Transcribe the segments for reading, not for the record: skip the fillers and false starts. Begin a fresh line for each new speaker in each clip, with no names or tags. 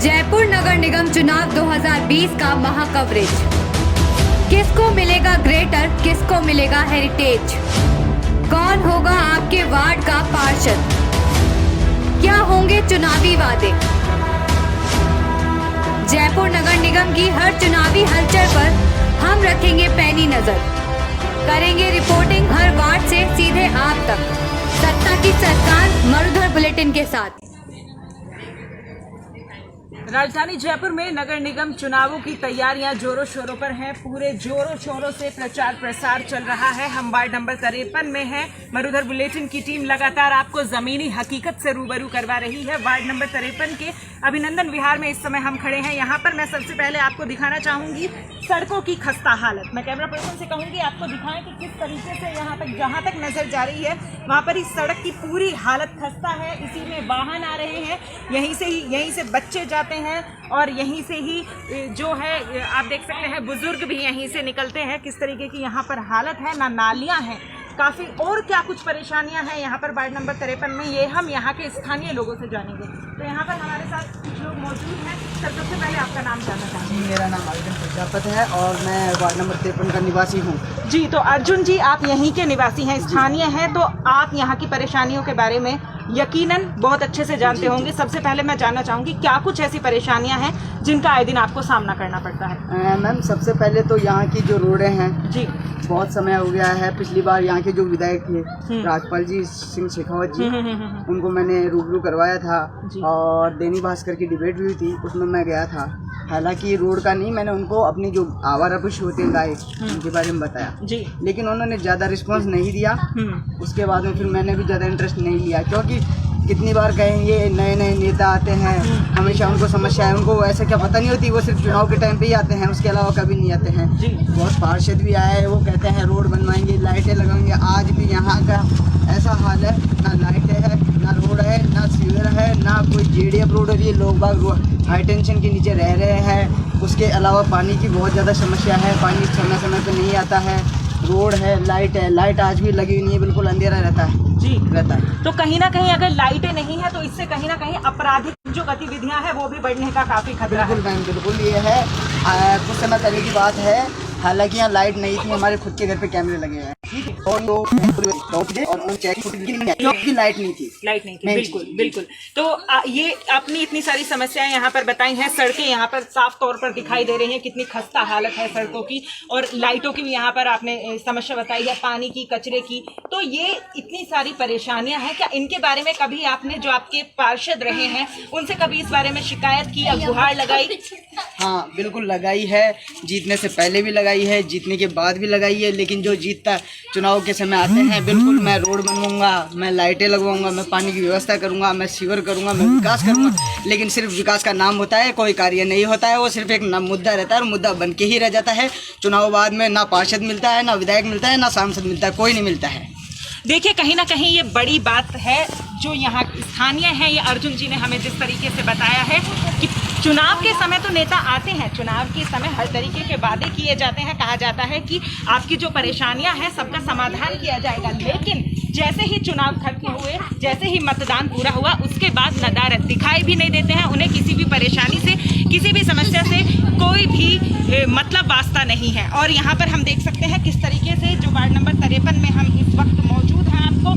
जयपुर नगर निगम चुनाव 2020 का महाकवरेज। किसको मिलेगा ग्रेटर, किसको मिलेगा हेरिटेज? कौन होगा आपके वार्ड का पार्षद? क्या होंगे चुनावी वादे? जयपुर नगर निगम की हर चुनावी हलचल पर हम रखेंगे पैनी नजर। करेंगे रिपोर्टिंग हर वार्ड से सीधे आप तक। सत्ता की सरकार मरुधर बुलेटिन के साथ।
राजधानी जयपुर में नगर निगम चुनावों की तैयारियां जोरों शोरों पर हैं। पूरे जोरों शोरों से प्रचार प्रसार चल रहा है। हम वार्ड नंबर 53 में हैं। मरुधर बुलेटिन की टीम लगातार आपको जमीनी हकीकत से रूबरू करवा रही है। वार्ड नंबर 53 के अभिनंदन विहार में इस समय हम खड़े हैं। यहाँ पर मैं सबसे पहले आपको दिखाना चाहूंगी सड़कों की खस्ता हालत। मैं कैमरा पर्सन से कहूंगी आपको दिखाएं कि किस तरीके से यहाँ तक जहाँ तक नजर जा रही है वहाँ पर इस सड़क की पूरी हालत खस्ता है। इसी में वाहन आ रहे हैं, यहीं से बच्चे जाते हैं और यहीं से ही जो है आप देख सकते हैं बुजुर्ग भी यहीं से निकलते हैं। किस तरीके की यहाँ पर हालत है, ना नालियाँ हैं काफ़ी, और क्या कुछ परेशानियां हैं यहाँ पर वार्ड नंबर 53 में, ये हम यहाँ के स्थानीय लोगों से जानेंगे। तो यहाँ पर हमारे साथ कुछ लोग मौजूद हैं। सर, सबसे पहले आपका नाम जानना चाहते हैं।
मेरा नाम अर्जुन प्रजापत है और मैं वार्ड नंबर 53 का निवासी हूँ।
जी, तो अर्जुन जी आप यहीं के निवासी हैं, स्थानीय हैं, तो आप यहाँ की परेशानियों के बारे में यकीनन बहुत अच्छे से जानते होंगे। सबसे पहले मैं जानना चाहूँगी क्या कुछ ऐसी परेशानियाँ हैं जिनका आए दिन आपको सामना करना पड़ता है?
मैम, सबसे पहले तो यहाँ की जो रोडें हैं जी, बहुत समय हो गया है। पिछली बार यहाँ के जो विधायक थे राजपाल जी सिंह शेखावत जी, उनको मैंने रूबरू करवाया था और दैनिक भास्कर की डिबेट भी हुई थी, उसमें मैं गया था। हालांकि रोड का नहीं, मैंने उनको अपनी जो आवारा पशु होते हैं गाय, उनके बारे में बताया जी, लेकिन उन्होंने ज़्यादा रिस्पांस नहीं दिया। उसके बाद में फिर मैंने भी ज़्यादा इंटरेस्ट नहीं लिया, क्योंकि कितनी बार कहेंगे नए नए नेता आते हैं, हमेशा उनको समस्या है, उनको ऐसे क्या पता नहीं होती, वो सिर्फ चुनाव के टाइम पे ही आते हैं, उसके अलावा कभी नहीं आते हैं जी। बहुत पार्षद भी आए हैं, वो कहते हैं रोड बनवाएंगे, लाइटें लगाएंगे। आज भी यहाँ का ऐसा हाल है, ना लाइटें है, ना रोड है, ना सीवर है, ना कोई JDF रोड हो रही है। लोग बाग हाई टेंशन के नीचे रह रहे हैं। उसके अलावा पानी की बहुत ज़्यादा समस्या है, पानी समय समय पर नहीं आता है। रोड है, लाइट है, लाइट आज भी लगी नहीं है, बिल्कुल अंधेरा रहता है जी, रहता है।
तो कहीं ना कहीं अगर लाइटें नहीं है तो इससे कहीं ना कहीं आपराधिक जो गतिविधियां हैं वो भी बढ़ने का काफी खतरा है।
बिल्कुल मैम, बिल्कुल ये है। कुछ समय पहले की बात है, हालांकि यहाँ लाइट नहीं थी, हमारे खुद के घर पे कैमरे लगे हैं और लाइट नहीं थी,
बिल्कुल बिल्कुल। तो ये अपनी इतनी सारी समस्याएं यहाँ पर बताई हैं। सड़कें यहाँ पर साफ तौर पर दिखाई दे रही हैं, कितनी खस्ता हालत है सड़कों की, और लाइटों की भी यहाँ पर आपने समस्या बताई है, पानी की, कचरे की। तो ये इतनी सारी परेशानियां हैं, क्या इनके बारे में कभी आपने जो आपके पार्षद रहे हैं उनसे कभी इस बारे में शिकायत की या गुहार लगाई?
हाँ बिल्कुल लगाई है, जीतने से पहले भी लगाई है, जीतने के बाद भी लगाई है। लेकिन जो जीतता चुनाव के समय आते हैं, बिल्कुल मैं रोड बनवाऊंगा, मैं लाइटें लगवाऊंगा, मैं पानी की व्यवस्था करूंगा, मैं सीवर करूंगा, मैं विकास करूंगा, लेकिन सिर्फ विकास का नाम होता है, कोई कार्य नहीं होता है। वो सिर्फ एक मुद्दा रहता है और मुद्दा बन के ही रह जाता है। चुनाव बाद में ना पार्षद मिलता है, ना विधायक मिलता है, ना सांसद मिलता है, कोई नहीं मिलता है।
देखिए, कहीं ना कहीं ये बड़ी बात है जो यहाँ स्थानीय है। ये अर्जुन जी ने हमें जिस तरीके से बताया है कि चुनाव के समय तो नेता आते हैं, चुनाव के समय हर तरीके के वादे किए जाते हैं, कहा जाता है कि आपकी जो परेशानियां हैं सबका समाधान किया जाएगा, लेकिन जैसे ही चुनाव खत्म हुए, जैसे ही मतदान पूरा हुआ, उसके बाद नदारत दिखाई भी नहीं देते हैं। उन्हें किसी भी परेशानी से, किसी भी समस्या से कोई भी मतलब वास्ता नहीं है। और यहाँ पर हम देख सकते हैं किस तरीके से जो वार्ड नंबर 53 में हम इस वक्त मौजूद हैं, आपको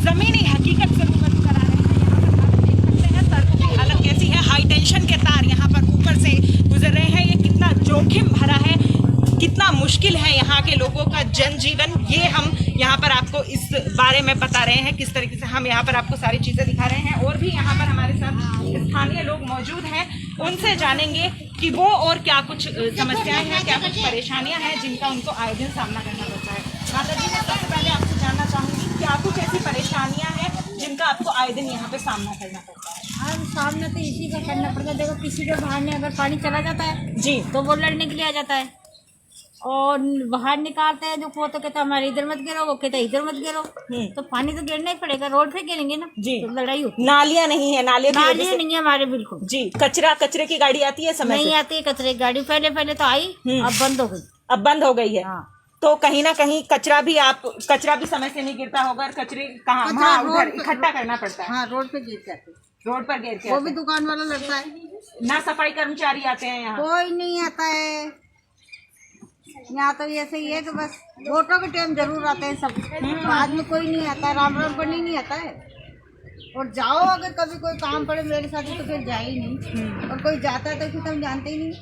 ज़मीनी हकीकत से रूबरू करा रहे हैं। यहाँ पर आप देख सकते हैं सड़कों की हालत कैसी है, हाई टेंशन के तार यहाँ पर ऊपर से गुजर रहे हैं। ये कितना जोखिम भरा है, कितना मुश्किल है यहाँ के लोगों का जनजीवन, ये हम यहाँ पर आपको इस बारे में बता रहे हैं। किस तरीके से हम यहाँ पर आपको सारी चीज़ें दिखा रहे हैं। और भी यहाँ पर हमारे साथ स्थानीय लोग मौजूद हैं, उनसे जानेंगे कि वो और क्या कुछ समस्याएं हैं, क्या कुछ परेशानियां हैं जिनका उनको आए दिन सामना करना पड़ता है। माता जी, मैं सबसे पहले आपसे जानना चाहूँगी क्या कुछ ऐसी परेशानियां हैं जिनका आपको आए दिन यहाँ पे सामना करना पड़ता है?
हाँ, सामना तो इसी का करना पड़ता है। देखो, किसी के बाहर ने अगर पानी चला जाता है जी तो वो लड़ने के लिए आ जाता है, और बाहर निकालते हैं जो वो तो कहता है हमारे इधर मत गिरो, वो कहता है इधर मत गिरो। तो पानी तो गिरना ही पड़ेगा, रोड पे गिरेंगे ना जी, तो लड़ाई होती।
नालियाँ नहीं है, नालियाँ
नहीं है हमारे, बिल्कुल जी।
कचरे की गाड़ी आती है समय
नहीं आती है कचरे की गाड़ी, पहले तो आई, अब बंद हो गई।
अब बंद हो गई है। हाँ। तो कहीं ना कहीं कचरा भी समय से नहीं गिरता होगा, और कचरे कहाँ उधर इकट्ठा करना पड़ता है।
हाँ, रोड पे गिर जाते,
रोड पर गिर के
वो भी दुकान वाला लड़ता है।
ना सफाई कर्मचारी आते हैं यहाँ?
कोई नहीं आता है यहाँ तो। ऐसे ही है कि बस वोटों के टाइम जरूर आते हैं सब, बाद में कोई नहीं आता, राम राम करने नहीं आता है। और जाओ अगर कभी कोई काम पड़े मेरे साथ तो फिर जाए ही नहीं, और कोई जाता है तो फिर हम जानते ही नहीं।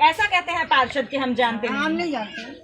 ऐसा कहते हैं पार्षद कि हम जानते
हम
नहीं।
नहीं जानते।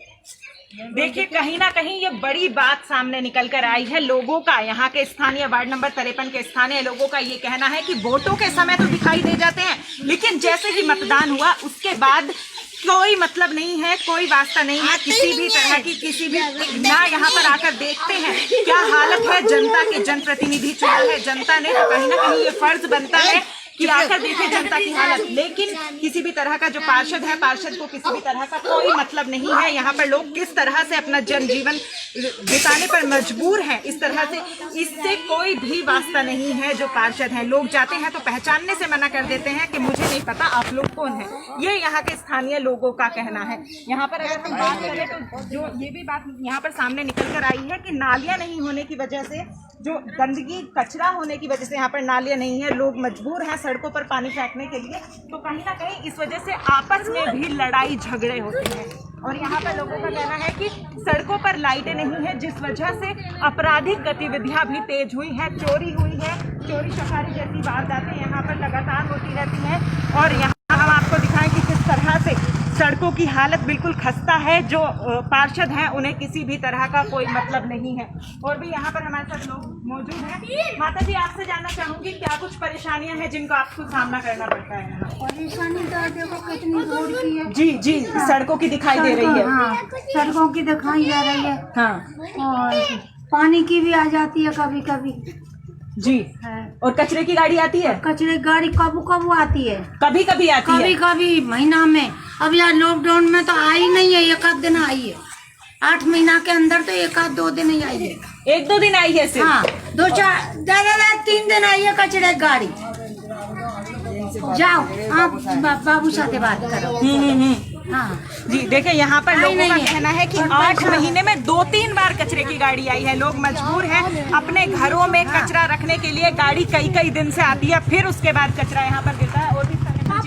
देखिए कहीं ना कहीं ये बड़ी बात सामने निकल कर आई है लोगों का। यहाँ के स्थानीय वार्ड नंबर 53 के स्थानीय लोगों का ये कहना है कि वोटों के समय तो दिखाई दे जाते हैं, लेकिन जैसे ही मतदान हुआ उसके बाद कोई मतलब नहीं है, कोई वास्ता नहीं है किसी भी तरह की, किसी भी ना यहाँ पर आकर देखते हैं क्या हालत है जनता के। जनप्रतिनिधि चुना है जनता ने, तो कहीं ना कहीं ये फर्ज बनता है कि आकर देखे जनता की हालत। लेकिन किसी भी तरह का जो पार्षद है, पार्षद को किसी भी तरह का कोई मतलब नहीं है। यहाँ पर लोग किस तरह से अपना जनजीवन बिताने पर मजबूर हैं, इस तरह से इससे कोई भी वास्ता नहीं है जो पार्षद हैं। लोग जाते हैं तो पहचानने से मना कर देते हैं कि मुझे नहीं पता आप लोग कौन हैं। ये यहाँ के स्थानीय लोगों का कहना है। यहाँ पर अगर हम बात करें तो जो ये भी बात यहाँ पर सामने निकल कर आई है कि नालियाँ नहीं होने की वजह से, जो गंदगी कचरा होने की वजह से यहाँ पर नालियाँ नहीं है, लोग मजबूर हैं सड़कों पर पानी फेंकने के लिए। तो कहीं ना कहीं इस वजह से आपस में भी लड़ाई झगड़े होते हैं। और यहाँ पर लोगों का कहना है कि सड़कों पर लाइटें नहीं है, जिस वजह से आपराधिक गतिविधियाँ भी तेज हुई हैं, चोरी हुई है, चोरी चकारी जैसी वारदातें यहाँ पर लगातार होती रहती हैं। और यहाँ हम आपको दिखाएं कि किस तरह से सड़कों की हालत बिल्कुल खस्ता है। जो पार्षद हैं उन्हें किसी भी तरह का कोई मतलब नहीं है। और भी यहाँ पर हमारे साथ लोग मौजूद हैं। माता जी, आपसे जानना चाहूंगी क्या कुछ परेशानियां हैं जिनको आपको सामना करना पड़ता है?
परेशानी तो देखो कितनी रोड की है।
जी जी, सड़कों की दिखाई दे रही है।
हाँ, सड़कों की दिखाई जा रही है।
हाँ,
और पानी की भी आ जाती है कभी कभी
जी। और कचरे की गाड़ी आती है?
कचरे की गाड़ी कब कब आती है,
कभी कभी आती
कभी
है।
कभी महीना में। अब यार लॉकडाउन में तो आई नहीं है, एक आध दिन आई है। 8 महीना के अंदर तो एक आध 2 दिन ही आई है।
1-2 दिन आई है सिर्फ?
हाँ, 2-4 ज्यादा 3 दिन आई है कचरे की गाड़ी। जाओ आप बाबू साथ बात करो। हाँ
जी, देखिए यहाँ पर लोगों का कहना है कि 8 महीने में 2-3 बार कचरे की गाड़ी आई है। लोग मजबूर हैं अपने घरों में कचरा रखने के लिए। गाड़ी कई दिन से आती है, फिर उसके बाद कचरा यहाँ पर गिरता है। और भी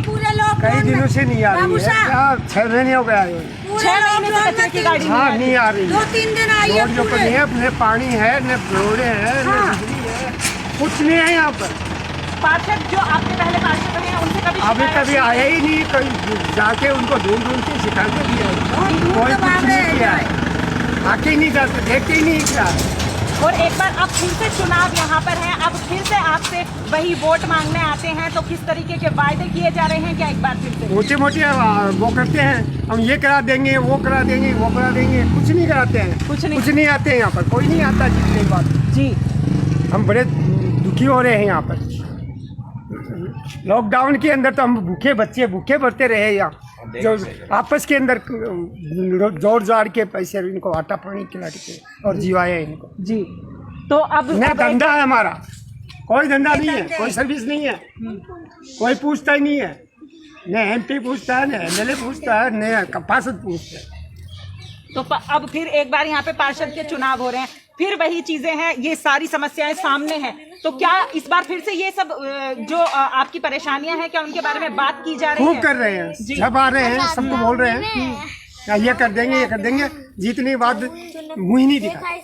पूरे लोग
कई दिनों से नहीं आ रही है, क्या 6 महीने हो गया है।
6 महीने से कचरे की गाड़ी
नहीं आ रही।
2-3 दिन आई है।
रोड पर नहीं है, न पानी है, न रोडे है, न बिजली है, कुछ नहीं है यहाँ पर।
पार्षद जो आपके पहले पार्षद रहे हैं उनसे कभी
कभी आया ही नहीं। कहीं जाके उनको ढूंढ के सिखा के दिया, कोई कुछ नहीं किया। आके ही नहीं जाते, देखते ही नहीं क्या।
और एक बार अब फिर से चुनाव यहाँ पर है, अब फिर से आपसे वही वोट मांगने आते हैं, तो किस तरीके के वायदे किए जा रहे हैं क्या एक बार फिर से?
मोटे वो करते हैं, हम ये करा देंगे, वो करा देंगे, वो करा देंगे, कुछ नहीं कराते हैं। कुछ नहीं आते हैं यहाँ पर, कोई नहीं आता। जितनी बात
जी,
हम बड़े दुखी हो रहे हैं यहाँ पर। लॉकडाउन के अंदर तो हम भूखे बढ़ते रहे यहाँ, जो आपस के अंदर जोर जाड़ के पैसे इनको आटा पानी खिला के और जीवाया इनको।
जी, तो अब
न धंधा है हमारा, कोई धंधा नहीं है, कोई सर्विस नहीं है, कोई पूछता ही नहीं है। न MP पूछता है, न MLA पूछता है, न पार्षद पूछता है।
तो अब फिर एक बार यहाँ पे पार्षद के चुनाव हो रहे हैं, फिर वही चीजें हैं, ये सारी समस्याएं सामने हैं। तो क्या इस बार फिर से ये सब जो आपकी परेशानियां हैं, क्या उनके बारे में बात की जा रही है?
खूब कर रहे हैं, सब आ रहे हैं, सबको बोल रहे हैं क्या ये कर देंगे, ये कर देंगे। जीतने बाद मुँह ही नहीं दिखा।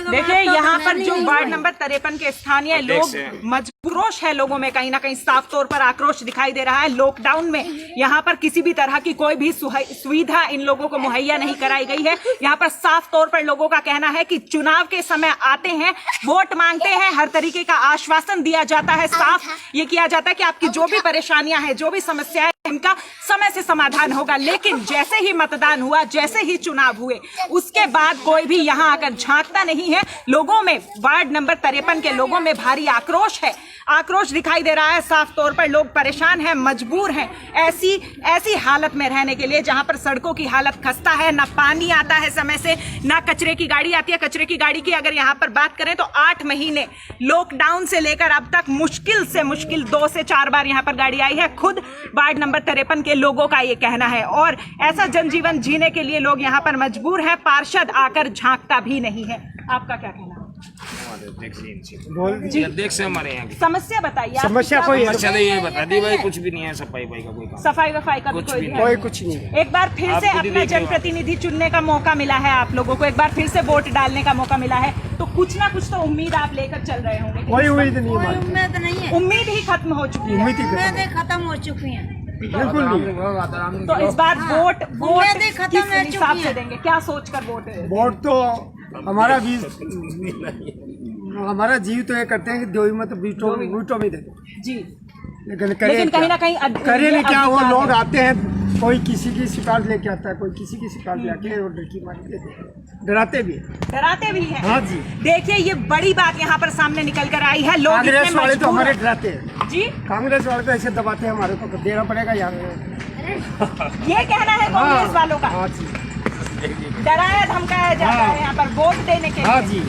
देखिए यहाँ पर जो वार्ड नंबर 53 के स्थानीय लोग मजबूरोश है, लोगों में कहीं ना कहीं साफ तौर पर आक्रोश दिखाई दे रहा है। लॉकडाउन में यहाँ पर किसी भी तरह की कोई भी सुविधा इन लोगों को मुहैया नहीं कराई गई है। यहाँ पर साफ तौर पर लोगों का कहना है कि चुनाव के समय आते हैं, वोट मांगते हैं, हर तरीके का आश्वासन दिया जाता है, साफ ये किया जाता है कि आपकी जो भी परेशानियां हैं, जो भी समस्याएं, इनका समय से समाधान होगा। लेकिन जैसे ही मतदान हुआ, जैसे ही चुनाव हुए, उसके बाद कोई भी यहाँ आकर झांकता नहीं है। लोगों में, वार्ड नंबर 53 के लोगों में भारी आक्रोश है, आक्रोश दिखाई दे रहा है। साफ तौर पर लोग परेशान हैं, मजबूर हैं ऐसी हालत में रहने के लिए जहां पर सड़कों की हालत खस्ता है, ना पानी आता है समय से, ना कचरे की गाड़ी आती है। कचरे की गाड़ी की अगर यहाँ पर बात करें तो 8 महीने लॉकडाउन से लेकर अब तक मुश्किल से मुश्किल 2 से 4 बार यहाँ पर गाड़ी आई है। खुद वार्ड नंबर 53 के लोगों का ये कहना है। और ऐसा जनजीवन जीने के लिए लोग यहाँ पर मजबूर हैं, पार्षद आकर झांकता भी नहीं है। आपका क्या कहना है?
बोल
जी
अध्यक्ष से हमारे यहाँ की
समस्या बताइए आप।
समस्या कोई है
समस्या तो ये बता दी भाई, कुछ भी नहीं है, सफाई का कोई काम।
सफाई वफाई का भी
कुछ
कोई
भी
ध्यान
कोई
नहीं।
कुछ नहीं है।
एक बार फिर से
आप खुद ही
अपना
देख रहे हो।
जनप्रतिनिधि चुनने का मौका मिला है आप लोगों को, एक बार फिर से वोट डालने का मौका मिला है, तो कुछ ना कुछ तो उम्मीद आप लेकर चल रहे होंगे।
कोई उम्मीद नहीं है,
उम्मीद नहीं है,
उम्मीद ही खत्म हो चुकी है।
उम्मीद ही खत्म।
उम्मीदें खत्म हो चुकी हैं।
बिल्कुल नहीं।
तो इस बार वोट
उम्मीदें खत्म
किस
हो
हिसाब
चुकी
से
हैं।
देंगे, क्या सोचकर वोट
वोट तो हमारा भी हमारा जीव तो ये करते हैं कि दो ही मत बीटो में दे दो,
जी।
लेकिन करें
लेकिन कहीं ना कहीं
करें
ये
क्या, वो
अधिकार
लोग
है।
आते हैं, कोई किसी की शिकायत लेके आता है, कोई किसी की शिकायत लेके और डरकी मार देते हैं, डराते भी हैं।
डराते भी हैं।
हाँ जी।
देखिए ये बड़ी बात यहाँ पर सामने निकल कर आई है, लोग
कांग्रेस
इतने
वाले तो
मजबूर
हमारे
हैं।
डराते हैं,
जी
कांग्रेस वाले तो ऐसे दबाते हैं, हमारे को देना पड़ेगा यार।
ये कहना है कांग्रेस वालों का,
हाँ जी,
डराया धमकाया जाता
हाँ।
है यहाँ पर वोट देने के
हाँ
लिए।
जी।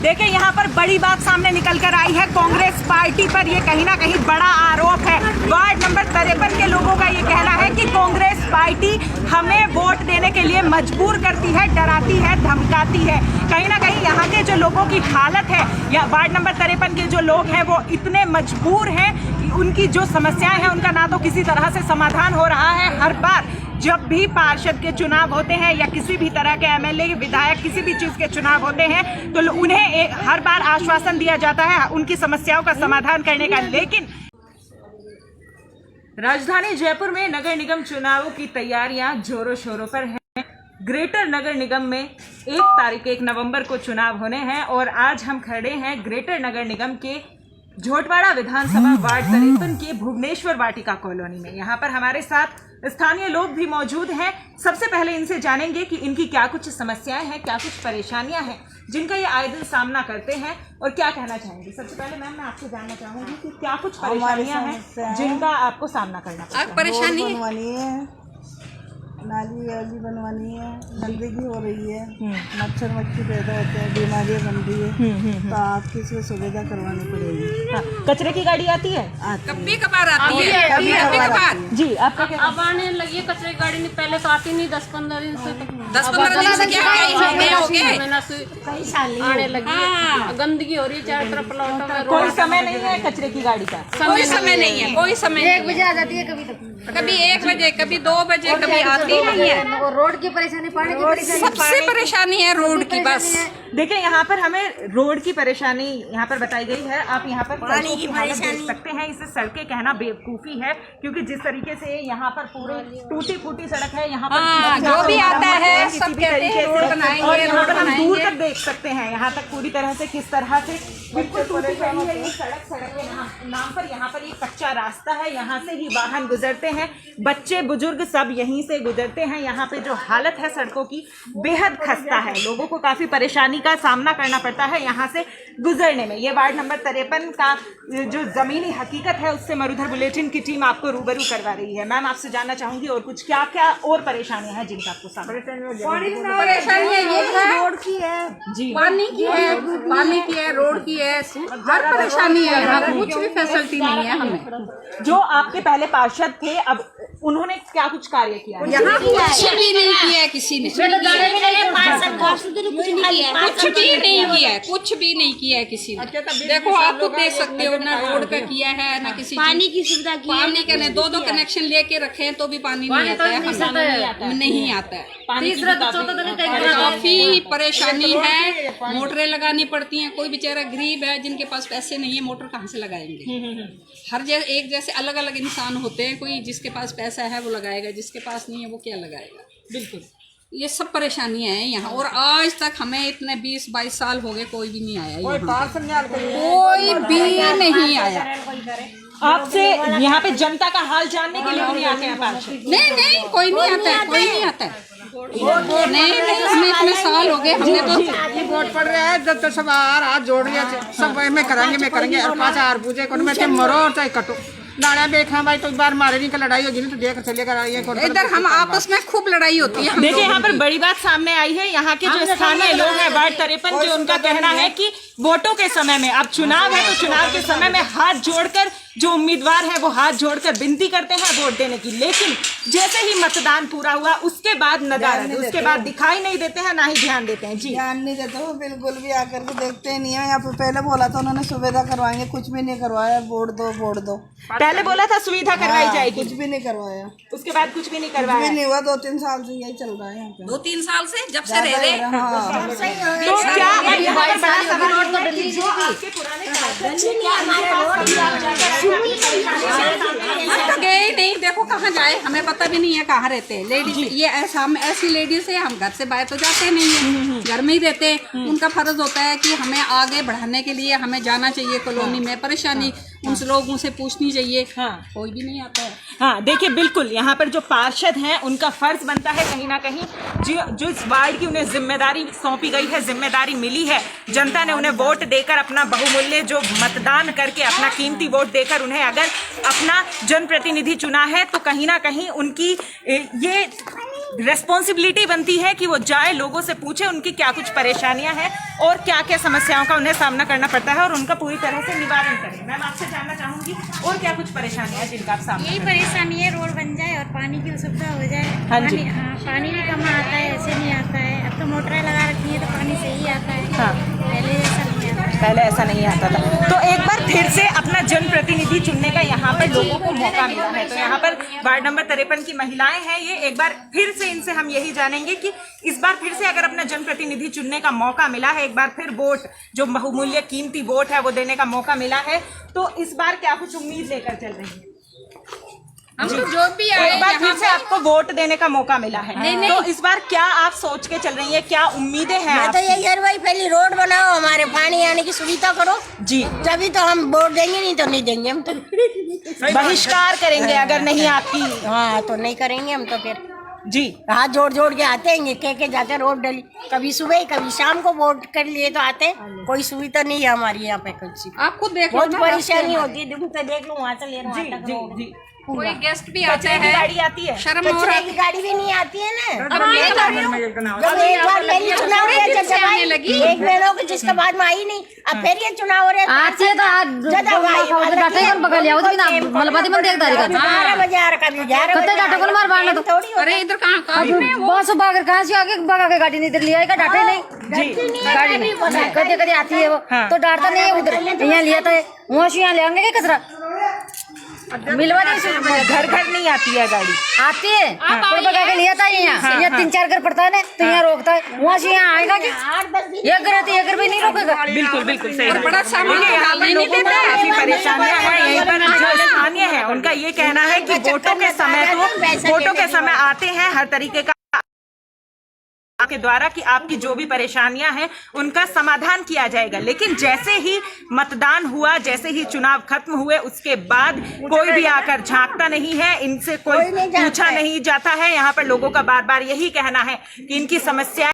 देखिए यहाँ पर बड़ी बात सामने निकल कर आई है, कांग्रेस पार्टी पर ये कहीं ना कहीं बड़ा आरोप है। वार्ड नंबर 53 के लोगों का ये कहना है कि कांग्रेस पार्टी हमें वोट देने के लिए मजबूर करती है, डराती है, धमकाती है। कहीं ना कहीं यहाँ के जो लोगों की हालत है, या वार्ड नंबर 53 के जो लोग हैं वो इतने मजबूर हैं कि उनकी जो समस्याएं हैं उनका ना तो किसी तरह से समाधान हो रहा है। हर बार जब भी पार्षद के चुनाव होते हैं या किसी भी तरह के एमएलए विधायक किसी भी चीज़ के चुनाव होते हैं तो उन्हें हर बार आश्वासन दिया जाता है उनकी समस्याओं का समाधान करने का। लेकिन राजधानी जयपुर में नगर निगम चुनावों की तैयारियां जोरों शोरों पर हैं। ग्रेटर नगर निगम में 1 नवंबर को चुनाव होने हैं और आज हम खड़े हैं ग्रेटर नगर निगम के झोटवाड़ा विधानसभा वार्ड 53 के भुवनेश्वर वाटिका कॉलोनी में। यहाँ पर हमारे साथ स्थानीय लोग भी मौजूद हैं। सबसे पहले इनसे जानेंगे कि इनकी क्या कुछ समस्याएं हैं, क्या कुछ परेशानियां हैं जिनका ये आए दिन सामना करते हैं और क्या कहना चाहेंगे। सबसे पहले मैम मैं आपसे जानना चाहूंगी कि क्या कुछ परेशानियां हैं जिनका आपको सामना करना पड़ता है।
परेशानी बनवानी है, नाली वाली बनवानी है, गंदगी हो रही है, मच्छर मक्खी पैदा होते हैं, बीमारियां बन रही है, तो आपकी इसमें सुविधा करवानी पड़ेगी।
हाँ, कचरे की गाड़ी आती है?
कभी कभार आती है, कभी कभार।
जी आपका क्या?
अब आने लगी है कचरे की गाड़ी, नहीं पहले तो आती नहीं, 10-15 दिन से।
10-15 दिन से क्या महीने हो गए,
महीना से आने लगी है। गंदगी हो रही है चारों तरफ प्लॉटों में।
कोई समय नहीं है कचरे की गाड़ी का?
कोई समय नहीं है, कोई समय नहीं
1 बजे आ जाती है,
कभी 1 बजे, कभी 2 बजे, कभी आती नहीं है।
और रोड की परेशानी, पानी की परेशानी,
सबसे परेशानी है रोड की बस।
देखिए यहाँ पर हमें रोड की परेशानी यहाँ पर बताई गई है। आप यहाँ पर सड़कों की हालत देख सकते हैं। इसे सड़कें कहना बेवकूफ़ी है क्योंकि जिस तरीके से यहाँ पर पूरी टूटी फूटी सड़क है, यहाँ पर
जो भी आता है
किसी
सब
भी
कहते
तरीके
हैं रोड
से,
बनाएंगे,
और यहाँ पर हम
रोड
दूर
बनाएंगे।
तक देख सकते हैं यहाँ तक पूरी तरह से किस तरह से बिल्कुल टूटी पड़ी है ये सड़क। सड़क के नाम पर यहाँ पर एक कच्चा रास्ता है, यहाँ से ही वाहन गुजरते हैं, बच्चे बुजुर्ग सब यहीं से गुजरते हैं। यहाँ पे जो हालत है सड़कों की बेहद खस्ता है, लोगों को काफ़ी परेशानी का सामना करना पड़ता है यहाँ से गुजरने में। ये वार्ड नंबर 53 का जो ज़मीनी हकीकत है उससे मरुधर बुलेटिन की टीम आपको रूबरू करवा रही है। मैम आपसे जानना चाहूँगी और कुछ क्या क्या और परेशानियाँ हैं जिनका आपको सामना?
परेशानी ये है, रोड की है,
जी
पानी की है, रोड की है, हर परेशानी है। यहाँ कुछ भी फैसिलिटी नहीं है हमें।
जो आपके पहले पार्षद थे अब उन्होंने क्या कुछ कार्य किया है?
यहाँ कुछ भी नहीं किया है किसी ने, कुछ भी नहीं किया है किसी ने। देखो आप खुद देख सकते हो ना, रोड का किया है ना किसी
पानी की सुविधा की है।
पानी का नहीं, 2-2 कनेक्शन लेके रखे हैं तो भी पानी नहीं आता है, नहीं आता है।
तीसरा तो चौथा दिन
काफी परेशानी है, मोटरें लगानी पड़ती हैं। कोई बेचारा गरीब है जिनके पास पैसे नहीं है, मोटर कहाँ से लगाएंगे? हर एक जैसे अलग अलग इंसान होते हैं, कोई जिसके पास पैसा है वो लगाएगा, जिसके पास नहीं है वो क्या लगाएगा। बिल्कुल ये सब परेशानियां हैं यहाँ। और आज तक हमें इतने 20-22 साल हो गए, कोई भी नहीं आया यहाँ, कोई भी नहीं आया।
आपसे यहाँ पे जनता का हाल जानने के लिए नहीं आते हैं पार्षद?
नहीं कोई नहीं आता है, कोई नहीं आता है। नहीं हमें इतने साल हो गए, हमने तो
वोट पड़ रहा है जब तो सब हाथ जोड़ रहे सब मैं करेंगे और 5000 पूछे कौन मैं मरो और चाहे कटो नाड़ा देखा भाई। तो एक बार मारे नहीं का लड़ाई होगी तो देख चलेगा
इधर हम आपस में खूब लड़ाई होती है।
देखिए यहाँ पर बड़ी बात सामने आई है। यहाँ के जो स्थानीय लोग हैं वार्ड 53 जो उनका कहना है कि वोटों के समय में, अब चुनाव है तो चुनाव के समय में हाथ जोड़कर जो उम्मीदवार है वो हाथ जोड़कर विनती करते हैं वोट देने की, लेकिन जैसे ही मतदान पूरा हुआ उसके बाद नदारद, उसके बाद दिखाई नहीं देते हैं, ना ही ध्यान देते हैं। जी,
ध्यान नहीं देते वो बिल्कुल भी, आकर के देखते ही नहीं है। यहाँ पे पहले बोला था उन्होंने सुविधा करवाएंगे, कुछ भी नहीं करवाया। वोट दो वोट दो,
पहले बोला था सुविधा करवाई जाएगी,
कुछ भी नहीं करवाया।
उसके बाद कुछ भी नहीं
कुछ
करवाया।
भी नहीं हुआ, 2-3 साल से यही चल रहा है यहाँ पे।
2-3 साल से जब से रह रहे
तो क्या अब यहाँ पर बड़ा सवाल है कि जो आपके पुराने
गए नहीं, देखो कहाँ जाए, हमें पता भी नहीं है कहाँ रहते हैं लेडीज। ये हम ऐसी लेडीज है, हम घर से बाहर तो जाते नहीं है, घर में ही रहते हैं। उनका फर्ज होता है कि हमें आगे बढ़ाने के लिए हमें जाना चाहिए कॉलोनी में, परेशानी उन लोगों से पूछनी चाहिए। हाँ, कोई भी नहीं आता है।
हाँ, देखिए बिल्कुल यहाँ पर जो पार्षद हैं उनका फर्ज बनता है कहीं ना कहीं जो इस वार्ड की उन्हें जिम्मेदारी सौंपी गई है, जिम्मेदारी मिली है, जनता ने उन्हें वोट देकर, अपना बहुमूल्य जो मतदान करके, अपना कीमती वोट देकर उन्हें अगर अपना जनप्रतिनिधि चुना है, तो कहीं ना कहीं उनकी ये रेस्पॉन्सिबिलिटी बनती है कि वो जाए, लोगों से पूछे उनकी क्या कुछ परेशानियां हैं और क्या क्या समस्याओं का उन्हें सामना करना पड़ता है और उनका पूरी तरह से निवारण करें। मैम, आपसे जानना चाहूंगी और क्या कुछ परेशानियां हैं जिनका आप सामना
यही परेशानी है, रोड बन जाए और पानी की सुविधा हो जाए।
हाँ जी।
पानी भी कम आता है, ऐसे नहीं आता है। अब तो मोटरें लगा रखी है तो पानी सही आता है।
हाँ,
पहले ऐसा नहीं आता है।
पहले ऐसा नहीं आता था। तो एक बार फिर से अपना जनप्रतिनिधि चुनने का यहाँ पर लोगों को मौका मिला है। तो यहाँ पर वार्ड नंबर 53 की महिलाएं हैं, ये एक बार फिर से इनसे हम यही जानेंगे कि इस बार फिर से अगर अपना जनप्रतिनिधि चुनने का मौका मिला है, एक बार फिर वोट, जो बहुमूल्य कीमती वोट है वो देने का मौका मिला है, तो इस बार क्या कुछ उम्मीद लेकर चल रही है?
हम तो जो भी आए,
एक बार फिर से आपको वोट देने का मौका मिला है, तो इस बार क्या आप सोच के चल रही है, क्या उम्मीदें हैं
मैं तो यही यार भाई, पहले रोड बनाओ, हमारे पानी आने की सुविधा करो
जी,
तभी तो हम वोट देंगे, नहीं तो नहीं देंगे। हम तो
बहिष्कार करेंगे अगर नहीं आपकी।
हाँ, तो नहीं करेंगे हम तो फिर
जी,
हाथ जोड़ जोड़ के आते हैं, कह के जाते हैं रोड डली, कभी सुबह कभी शाम को वोट कर लिए तो आते हैं। कोई सुविधा नहीं है हमारी यहाँ पे कुछ।
आपको देख
बहुत परेशानी होती है, दिन से देख लूँ वहाँ से ले
जी,
कोई गेस्ट भी आते हैं,
गाड़ी आती है,
शर्म हो रहा
की गाड़ी भी नहीं आती है ना।
अब मैं कर रही हूँ।
जब एक बार मेरी चुनाव हो रहा है,
आने लगी
1 महीना हो गया जिसके बाद में आई नहीं, अब फिर ये चुनाव हो रहा है।
आज से तो आज डाटा कौन पकड़ लिया उसकी ना मलबादी मन देखदारी का
12 बजे आ रहा, कभी 11
कते डाटा कौन मार बांधना तो
थोड़ी होता है।
अरे इधर कहाँ
बस बागर कहाँ से आगे भगा के गाड़ी नहीं इधर लिया आएगा, डाटा नहीं गाड़ी नहीं कदे कदे आती है वो, तो डाटता नहीं है उधर, यहाँ लिया था वहाँ से यहाँ ले आएंगे क्या कचरा मिलवा नहीं,
घर घर नहीं आती है गाड़ी,
आती है कोई भगा के लिया था यहाँ 3-4 घर पड़ता है ना, तो यहाँ रोकता है, वहाँ से यहाँ आएगा कि एक घर आती है, एक घर भी नहीं रोकेगा।
बिल्कुल बिल्कुल सही।
बड़ा सामान
यहाँ पर लोगों को काफी परेशानियां हैं। यहीं पर जो स्थानीय है उनका ये कहना है कि वोटों के समय आते हैं हर तरीके का के द्वारा कि आपकी जो भी परेशानियां हैं उनका समाधान किया जाएगा, लेकिन जैसे ही मतदान हुआ, जैसे ही चुनाव खत्म हुए, उसके बाद कोई भी आकर झांकता नहीं है, इनसे कोई पूछा नहीं जाता है। यहाँ पर लोगों का बार बार यही कहना है कि इनकी समस्या